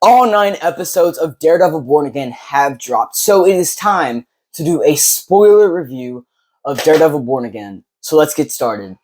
all 9 episodes of Daredevil Born Again have dropped, so it is time to do a spoiler review of Daredevil Born Again. So let's get started.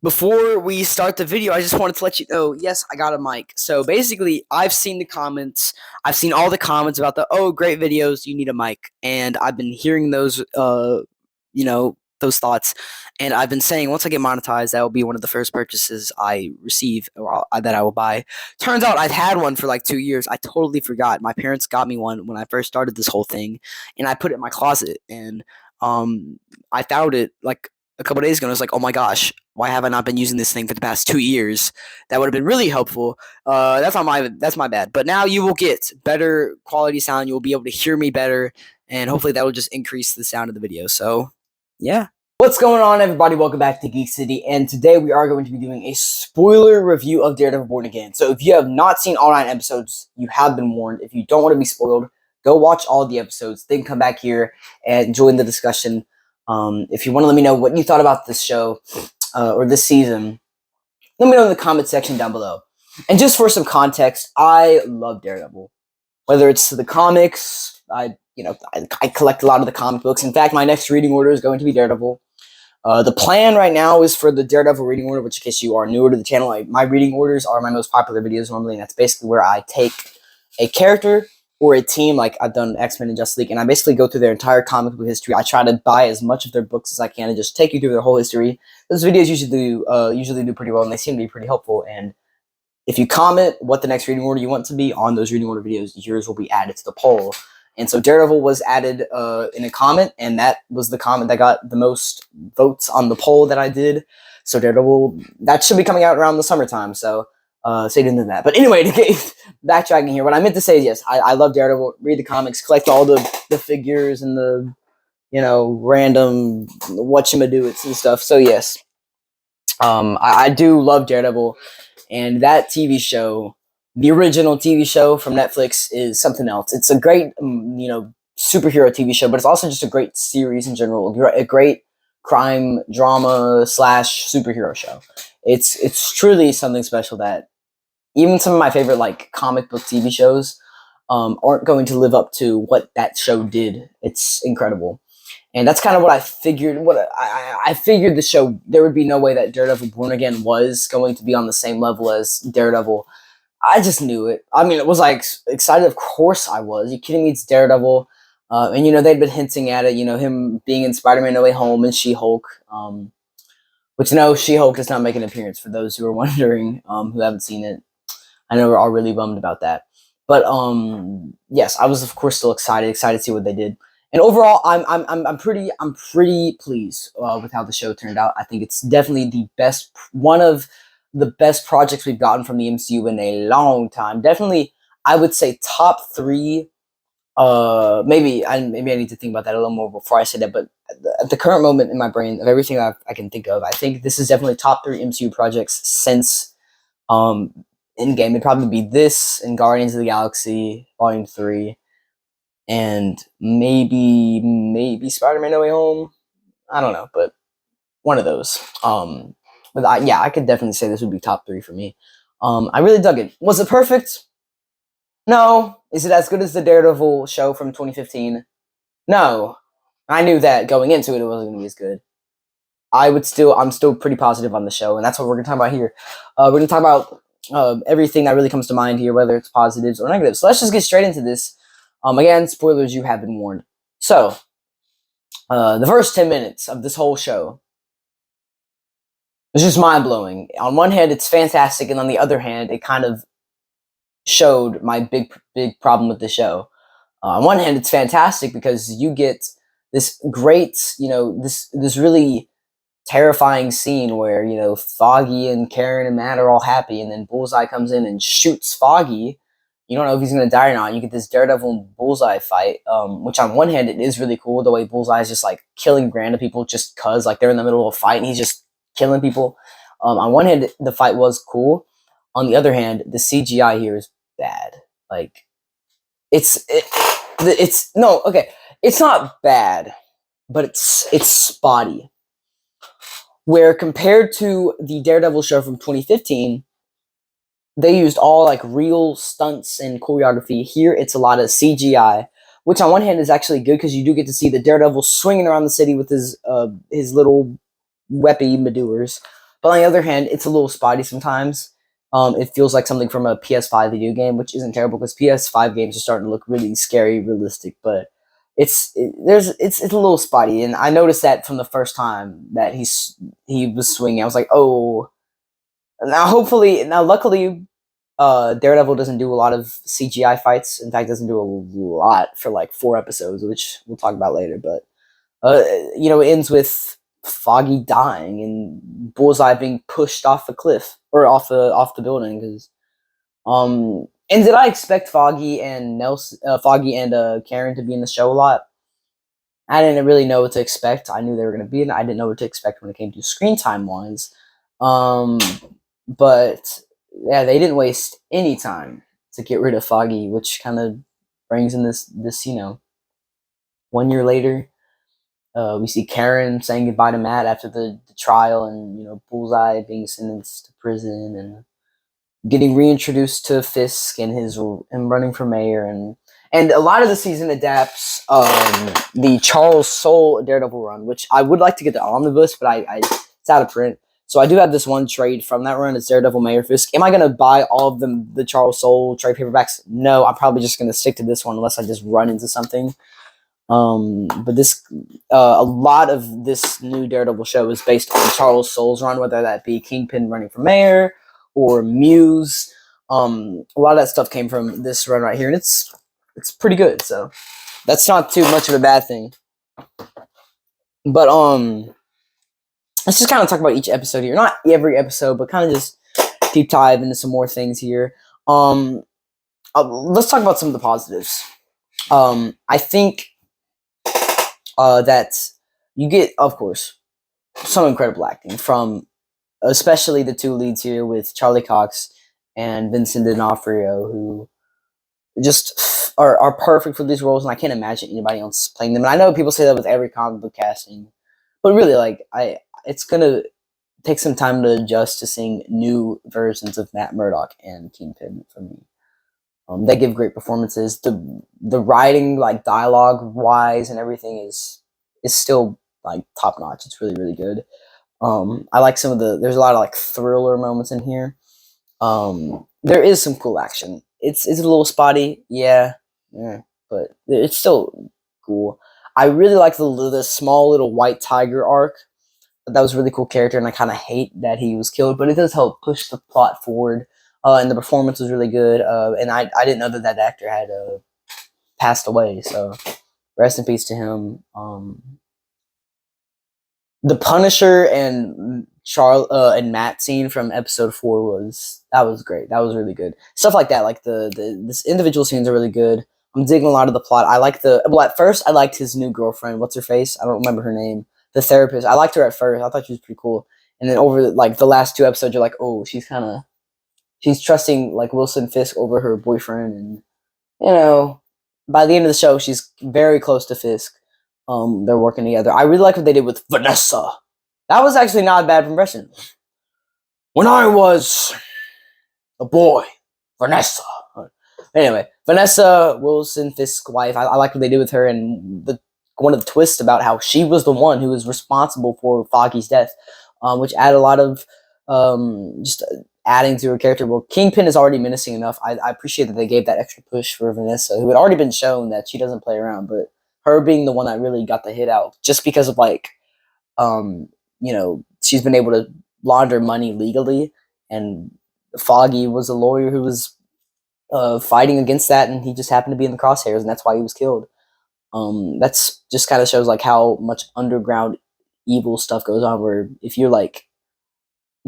Before we start the video, I just wanted to let you know, yes, I got a mic. So basically, I've seen the comments. I've seen all the comments about great videos, you need a mic. And I've been hearing those, those thoughts. And I've been saying, once I get monetized, that will be one of the first purchases I receive or that I will buy. Turns out I've had one for like 2 years. I totally forgot. My parents got me one when I first started this whole thing. And I put it in my closet. And I found it like a couple days ago, and I was like, oh my gosh, why have I not been using this thing for the past 2 years? That would have been really helpful. That's my bad. But now you will get better quality sound. You will be able to hear me better, and hopefully that will just increase the sound of the video. So, yeah. What's going on, everybody? Welcome back to Geek City, and today we are going to be doing a spoiler review of Daredevil Born Again. So if you have not seen all 9 episodes, you have been warned. If you don't want to be spoiled, go watch all the episodes, then come back here and join the discussion. If you want to let me know what you thought about this show or this season, let me know in the comment section down below. And just for some context, I love Daredevil. Whether it's the comics, I collect a lot of the comic books. In fact, my next reading order is going to be Daredevil. The plan right now is for the Daredevil reading order, which in case you are newer to the channel, my reading orders are my most popular videos normally, and that's basically where I take a character or a team, like I've done X-Men and Justice League, and I basically go through their entire comic book history. I try to buy as much of their books as I can and just take you through their whole history. Those videos usually do pretty well, and they seem to be pretty helpful. And if you comment what the next reading order you want to be on those reading order videos, yours will be added to the poll. And so Daredevil was added in a comment, and that was the comment that got the most votes on the poll that I did. So Daredevil, that should be coming out around the summertime, so stay tuned to that. But anyway, to get backtracking here, what I meant to say is, yes, I love Daredevil. Read the comics, collect all the figures and the, random whatchamadoits and stuff. So yes, I do love Daredevil, and that TV show, the original TV show from Netflix, is something else. It's a great, superhero TV show, but it's also just a great series in general. A great crime drama / superhero show. It's truly something special that even some of my favorite comic book TV shows aren't going to live up to what that show did. It's incredible. And that's kind of what I figured. I figured the show, there would be no way that Daredevil Born Again was going to be on the same level as Daredevil. I just knew it. I mean, it was excited. Of course I was. Are you kidding me? It's Daredevil. And they'd been hinting at it, him being in Spider-Man No Way Home and She-Hulk. Which, no, She-Hulk does not make an appearance, for those who are wondering, who haven't seen it. I know we're all really bummed about that. But yes, I was of course still excited to see what they did. And overall, I'm pretty pleased with how the show turned out. I think it's definitely one of the best projects we've gotten from the MCU in a long time. Definitely, I would say top 3. Maybe I need to think about that a little more before I say that. But at the current moment in my brain, of everything I can think of, I think this is definitely top 3 MCU projects since Endgame. It'd probably be this and Guardians of the Galaxy Volume 3, and maybe Spider-Man No Way Home. I don't know, but one of those. But I could definitely say this would be top 3 for me. I really dug it. Was it perfect? No. Is it as good as the Daredevil show from 2015? No. I knew that going into it, it wasn't going to be as good. I'm still pretty positive on the show, and that's what we're going to talk about here. We're going to talk about everything that really comes to mind here, whether it's positives or negatives. So let's just get straight into this. Again, spoilers, you have been warned. So, the first 10 minutes of this whole show was just mind-blowing. On one hand, it's fantastic, and on the other hand, it kind of showed my big problem with the show. On one hand, it's fantastic because you get this great, this really terrifying scene where, Foggy and Karen and Matt are all happy, and then Bullseye comes in and shoots Foggy. You don't know if he's going to die or not. You get this Daredevil and Bullseye fight, which on one hand, it is really cool, the way Bullseye is just, killing random people just because, they're in the middle of a fight, and he's just killing people. On one hand, the fight was cool. On the other hand, the CGI here is bad. It's not bad, but it's spotty. Where compared to the Daredevil show from 2015, they used all like real stunts and choreography. Here, it's a lot of CGI, which on one hand is actually good because you do get to see the Daredevil swinging around the city with his little weapy madoers. But on the other hand, it's a little spotty sometimes. It feels like something from a PS5 video game, which isn't terrible because PS5 games are starting to look really scary, realistic. But it's a little spotty, and I noticed that from the first time that he was swinging. I was like, oh, now luckily, Daredevil doesn't do a lot of CGI fights. In fact, doesn't do a lot for like 4 episodes, which we'll talk about later. But it ends with Foggy dying and Bullseye being pushed off the cliff or off the building. And did I expect Foggy and Karen to be in the show a lot? I didn't really know what to expect. I knew they were going to be in it. I didn't know what to expect when it came to screen time wise. But yeah, they didn't waste any time to get rid of Foggy, which kind of brings in this 1 year later. We see Karen saying goodbye to Matt after the trial, and Bullseye being sentenced to prison and getting reintroduced to Fisk and running for mayor, and a lot of the season adapts the Charles Soule Daredevil run, which I would like to get the omnibus, but it's out of print. So I do have this one trade from that run. It's Daredevil Mayor Fisk. Am I going to buy all of the Charles Soule trade paperbacks? No, I'm probably just going to stick to this one unless I just run into something. But a lot of this new Daredevil show is based on Charles Soule's run, whether that be Kingpin running for mayor or Muse. A lot of that stuff came from this run right here, and it's pretty good. So that's not too much of a bad thing. But let's just kind of talk about each episode here. Not every episode, but kind of just deep dive into some more things here. Let's talk about some of the positives. I think that you get, of course, some incredible acting from especially the two leads here with Charlie Cox and Vincent D'Onofrio, who just are perfect for these roles, and I can't imagine anybody else playing them. And I know people say that with every comic book casting, but really, it's gonna take some time to adjust to seeing new versions of Matt Murdock and Kingpin for me. They give great performances. The writing, like dialogue wise and everything, is still like top notch. It's really, really good. I like there's a lot of like thriller moments in here. There is some cool action. It's a little spotty, yeah, but it's still cool. I really like the small little white tiger arc. That was a really cool character, and I kind of hate that he was killed, but it does help push the plot forward. And the performance was really good. And I didn't know that actor had passed away, so rest in peace to him. The Punisher and and Matt scene from episode 4 was great. That was really good. Stuff like that, like this individual scenes are really good. I'm digging a lot of the plot. I like at first I liked his new girlfriend. What's her face? I don't remember her name. The therapist. I liked her at first. I thought she was pretty cool. And then over like the last 2 episodes, you're like, oh, she's trusting like Wilson Fisk over her boyfriend, and by the end of the show, she's very close to Fisk. They're working together. I really like what they did with Vanessa. That was actually not a bad impression. When I was a boy, Vanessa. Anyway, Vanessa, Wilson Fisk's wife. I like what they did with her, and one of the twists about how she was the one who was responsible for Foggy's death, which added a lot of just adding to her character. Well, Kingpin is already menacing enough. I appreciate that they gave that extra push for Vanessa, who had already been shown that she doesn't play around, but her being the one that really got the hit out, just because of she's been able to launder money legally, and Foggy was a lawyer who was fighting against that, and he just happened to be in the crosshairs, and that's why he was killed. That's just kind of shows like how much underground evil stuff goes on, where if you're like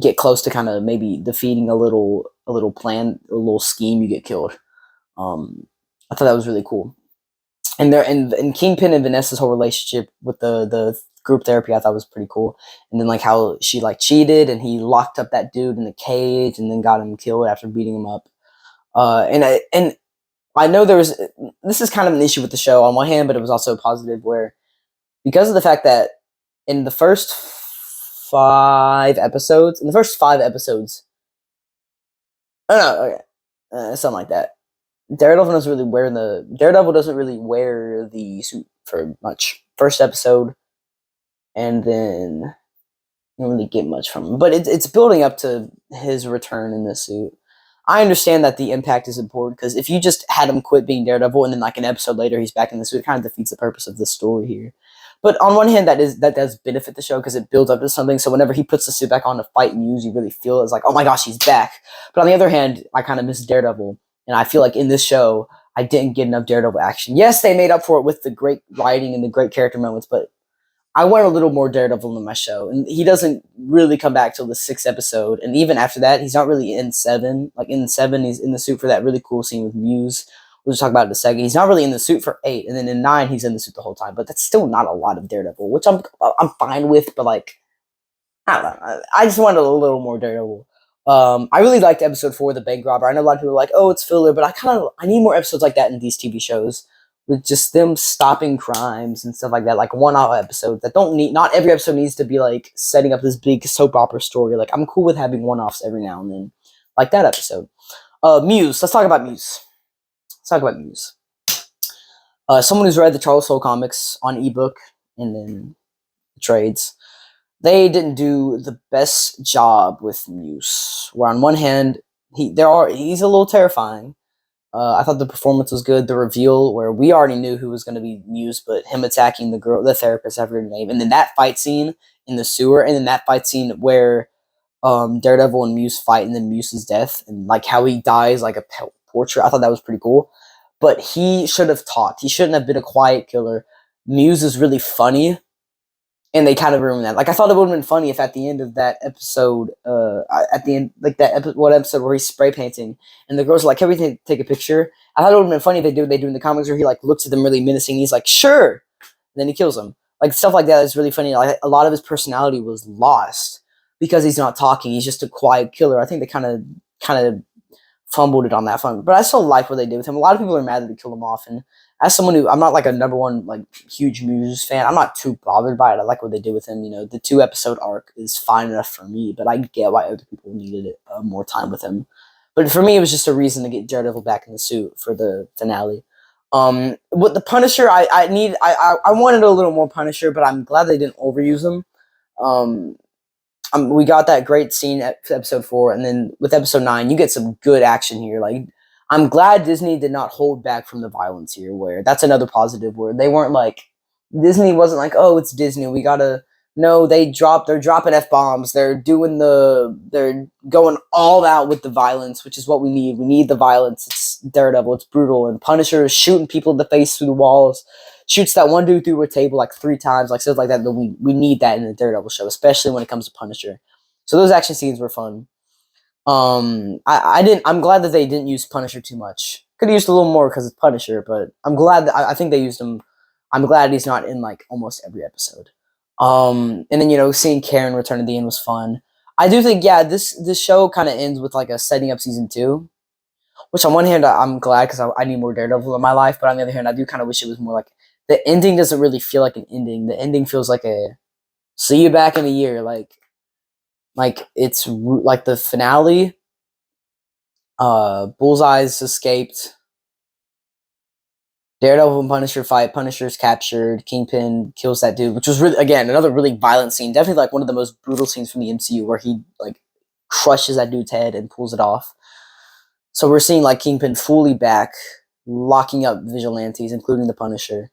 get close to kind of maybe defeating a little plan, a little scheme, you get killed. I thought that was really cool. And Kingpin and Vanessa's whole relationship with the group therapy, I thought was pretty cool. And then like how she like cheated and he locked up that dude in the cage and then got him killed after beating him up. And I know this is kind of an issue with the show on one hand, but it was also positive where because of the fact that in the first 5 episodes, oh no, okay, something like that. Daredevil doesn't really wear the suit for much. First episode, and then you don't really get much from him. But it's building up to his return in the suit. I understand that the impact is important because if you just had him quit being Daredevil and then like an episode later he's back in the suit, it kind of defeats the purpose of the story here. But on one hand, that does benefit the show because it builds up to something. So whenever he puts the suit back on to fight Muse, you really feel it's like, oh my gosh, he's back. But on the other hand, I kind of miss Daredevil, and I feel like in this show I didn't get enough Daredevil action. Yes, they made up for it with the great writing and the great character moments, but I want a little more Daredevil in my show, and he doesn't really come back till the 6th episode. And even after that, he's not really in 7. Like in 7, he's in the suit for that really cool scene with Muse. We'll just talk about it in a second. He's not really in the suit for 8, and then in 9, he's in the suit the whole time. But that's still not a lot of Daredevil, which I'm fine with. But like, I don't know. I just wanted a little more Daredevil. I really liked episode 4, the bank robber. I know a lot of people are like, "Oh, it's filler," but I need more episodes like that in these TV shows, with just them stopping crimes and stuff like that, like one-off episodes that don't need. Not every episode needs to be like setting up this big soap opera story. Like I'm cool with having one-offs every now and then, like that episode. Muse. Let's talk about Muse. Let's talk about Muse. Someone who's read the Charles Soule comics on ebook and then trades, they didn't do the best job with Muse. Where on one hand, he's a little terrifying. I thought the performance was good. The reveal where we already knew who was going to be Muse, but him attacking the therapist, I forget her name, and then that fight scene in the sewer, and then that fight scene where Daredevil and Muse fight, and then Muse's death, and like how he dies like a portrait. I thought that was pretty cool. But he should have talked. He shouldn't have been a quiet killer. Muse is really funny, and they kind of ruined that. Like I thought it would have been funny if at the end of that episode, at the end, like what episode where he's spray painting, and the girls are like, "Can we take a picture?" I thought it would have been funny if they do in the comics where he like looks at them really menacing. And he's like, "Sure," and then he kills them. Like stuff like that is really funny. Like a lot of his personality was lost because he's not talking. He's just a quiet killer. I think they kind of fumbled it on that front. But I still like what they did with him. A lot of people are mad that they killed him off, and as someone who I'm not like a number one like huge Muse fan, I'm not too bothered by it. I like what they did with him. You know, the 2 episode arc is fine enough for me, but I get why other people needed it, more time with him. But for me, it was just a reason to get Daredevil back in the suit for the finale. With the Punisher, I wanted a little more Punisher, but I'm glad they didn't overuse him. Um, we got that great scene at episode 4, and then with episode 9, you get some good action here. Like, I'm glad Disney did not hold back from the violence here. Where that's another positive. Where they weren't like Disney wasn't like, oh, it's Disney. We gotta no. They're dropping f-bombs. They're going all out with the violence, which is what we need. We need the violence. It's Daredevil. It's brutal, and Punisher is shooting people in the face through the walls. Shoots that one dude through a table like 3 times, like stuff like that. But we need that in the Daredevil show, especially when it comes to Punisher. So those action scenes were fun. I'm glad that they didn't use Punisher too much. Could have used a little more because it's Punisher, but I'm glad that I think they used him. I'm glad he's not in like almost every episode. And then seeing Karen return at the end was fun. I do think this show kind of ends with like a setting up season 2, which on one hand I'm glad because I need more Daredevil in my life, but on the other hand I do kind of wish it was more like the ending doesn't really feel like an ending. The ending feels like a see you back in a year, like it's like the finale. Bullseye's escaped. Daredevil and Punisher fight. Punisher's captured. Kingpin kills that dude, which was really, again, another really violent scene. Definitely like one of the most brutal scenes from the MCU where he like crushes that dude's head and pulls it off. So we're seeing like Kingpin fully back, locking up vigilantes, including the Punisher.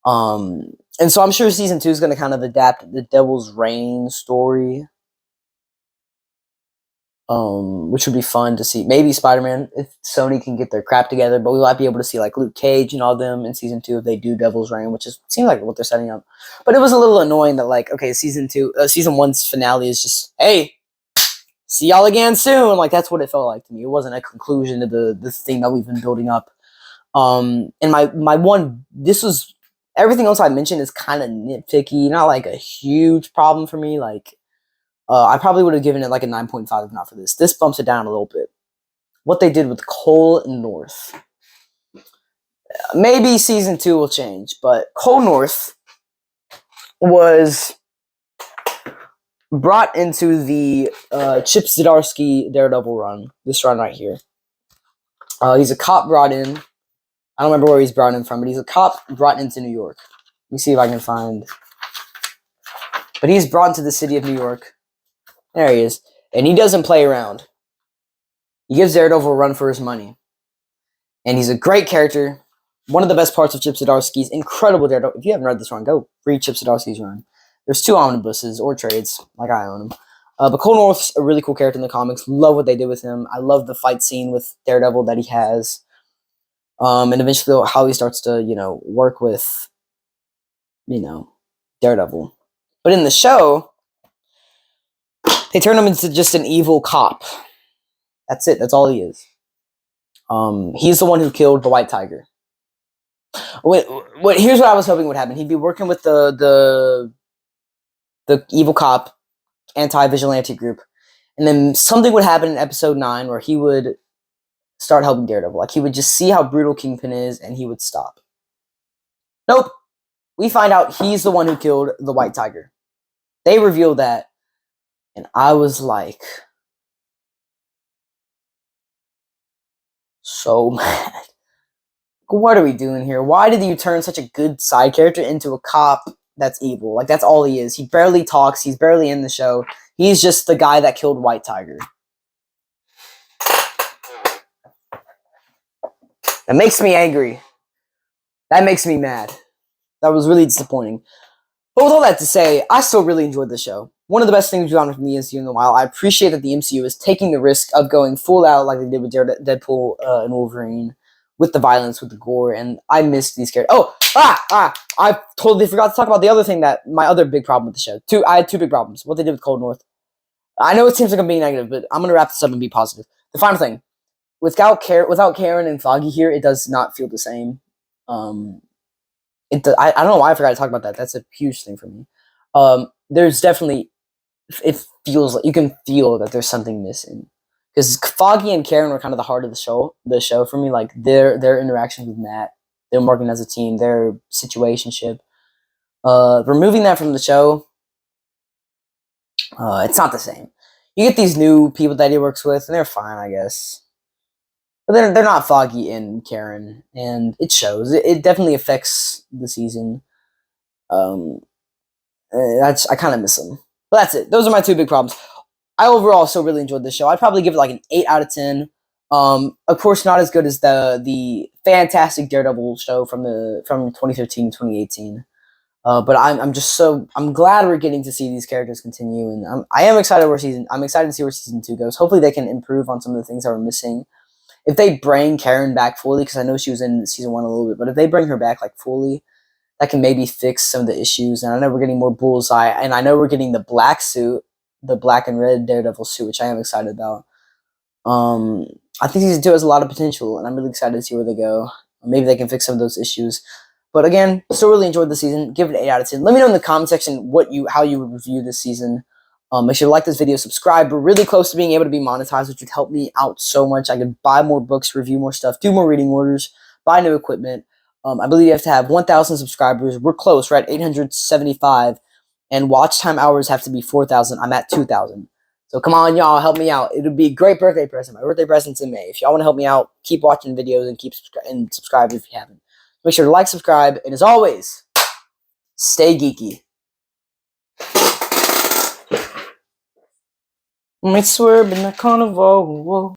And so I'm sure season 2 is going to kind of adapt the Devil's Reign story, which would be fun to see. Maybe Spider-Man, if Sony can get their crap together, but we might be able to see like Luke Cage and all them in season 2 if they do Devil's Reign, which seems like what they're setting up. But it was a little annoying that like, okay, season 1's finale is just, hey, see y'all again soon. Like that's what it felt like to me. It wasn't a conclusion to this thing that we've been building up. And my one, this was everything else I mentioned is kind of nitpicky, not like a huge problem for me. Like, I probably would have given it like a 9.5 if not for this. This bumps it down a little bit. What they did with Cole North. Maybe season 2 will change, but Cole North was brought into the Chip Zdarsky Daredevil run. This run right here. He's a cop brought in. I don't remember where he's brought in from, but he's a cop brought into New York. Let me see if I can find. But he's brought into the city of New York. There he is. And he doesn't play around. He gives Daredevil a run for his money. And he's a great character. One of the best parts of Chip Zdarsky's incredible Daredevil. If you haven't read this run, go read Chip Zdarsky's run. There's 2 omnibuses or trades, like I own them. But Cole North's a really cool character in the comics. Love what they did with him. I love the fight scene with Daredevil that he has. And eventually how he starts to, work with, Daredevil. But in the show, they turn him into just an evil cop. That's it. That's all he is. He's the one who killed the White Tiger. Here's what I was hoping would happen. He'd be working with the evil cop, anti-vigilante group, and then something would happen in episode 9 where he would start helping Daredevil. Like, he would just see how brutal Kingpin is, and he would stop. Nope. We find out he's the one who killed the White Tiger. They reveal that, and I was like, so mad. What are we doing here? Why did you turn such a good side character into a cop that's evil? Like, that's all he is. He barely talks. He's barely in the show. He's just the guy that killed White Tiger. That makes me angry. That makes me mad. That was really disappointing. But with all that to say, I still really enjoyed the show. One of the best things we've done from the MCU in a while. I appreciate that the MCU is taking the risk of going full out like they did with Deadpool and Wolverine, with the violence, with the gore, and I missed these characters. I totally forgot to talk about the other thing my other big problem with the show. I had 2 big problems. What they did with Cold North. I know it seems like I'm being negative, but I'm going to wrap this up and be positive. The final thing. Without Karen and Foggy here, it does not feel the same. I don't know why I forgot to talk about that. That's a huge thing for me. There's definitely, it feels like you can feel that there's something missing, because Foggy and Karen were kind of the heart of the show for me. Like, their interaction with Matt, them working as a team, their situationship. Removing that from the show, it's not the same. You get these new people that he works with, and they're fine, I guess. But they're not Foggy and Karen, and it shows. It definitely affects the season. I kind of miss them. But that's it. Those are my 2 big problems. I overall still really enjoyed this show. I'd probably give it like an 8 out of 10. Of course, not as good as the fantastic Daredevil show from 2013 2018. But I'm glad we're getting to see these characters continue, and I am excited I'm excited to see where season 2 goes. Hopefully, they can improve on some of the things that were missing. If they bring Karen back fully, because I know she was in season 1 a little bit, but if they bring her back like fully, that can maybe fix some of the issues. And I know we're getting more Bullseye, and I know we're getting the black suit, the black and red Daredevil suit, which I am excited about. I think season 2 has a lot of potential, and I'm really excited to see where they go. Maybe they can fix some of those issues. But again, still really enjoyed the season. Give it an 8 out of 10. Let me know in the comment section how you would review this season. Make sure to like this video, subscribe. We're really close to being able to be monetized, which would help me out so much. I could buy more books, review more stuff, do more reading orders, buy new equipment. I believe you have to have 1,000 subscribers. We're close. We're at 875. And watch time hours have to be 4,000. I'm at 2,000. So come on, y'all, help me out. It would be a great birthday present. My birthday present's in May. If y'all want to help me out, keep watching videos and subscribe if you haven't. Make sure to like, subscribe, and as always, stay geeky. Might swerve in the carnival.